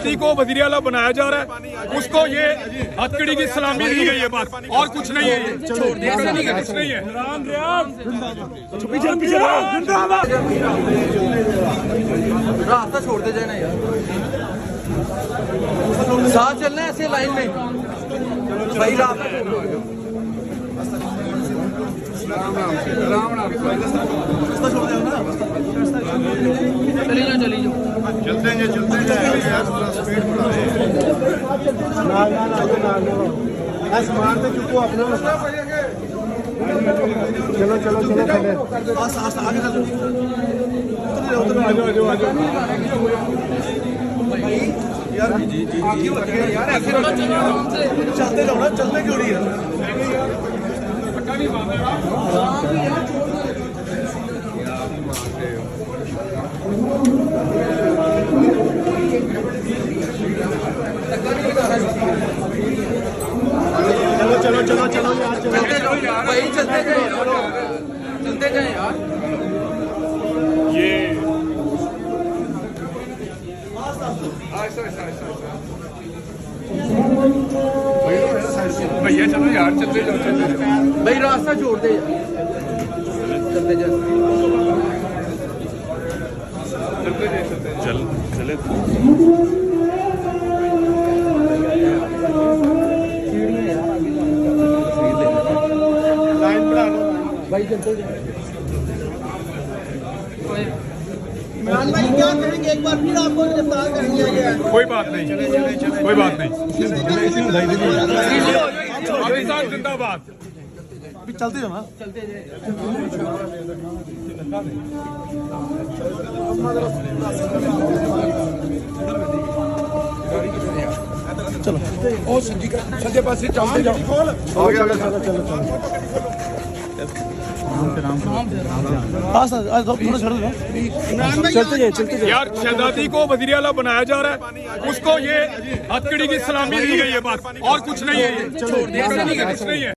शहजादी को वज़ीर-ए-आला बनाया जा रहा है, उसको ये हथकड़ी की सलामी दी गई है, बस और कुछ नहीं है। ये कुछ नहीं है। रास्ता छोड़ते जाए ना यार, साथ चलना है ऐसे लाइन में भाई, रास्ता छोड़ दो। चली जाओ चलते हैं सामान तो चुको अपना। चलो यार ऐसे चलते जाओ ना, चलते क्यों नहीं है? चलो यार, चलते जाओ भाई, चलते जाए यार। ये भैया चलो यार, चलते जाओ भाई, रास्ता छोड़ दे यार, चलते जाए। चले लाइन बढ़ा लो भाई, चलते जाए। इमरान भाई क्या करेंगे, एक बार फिर आपको गिरफ्तार कर लिया गया है। कोई बात नहीं, कोई बात नहीं। पाकिस्तान जिंदाबाद। चलते जाओ ना, चलो सज्जे पास चलते जाओ। चलते जाए यार शहजादी को वज़ीर-ए-आला बनाया जा रहा है, उसको ये हथकड़ी की सलामी दी गई है, बस और कुछ नहीं है। ये कुछ नहीं है।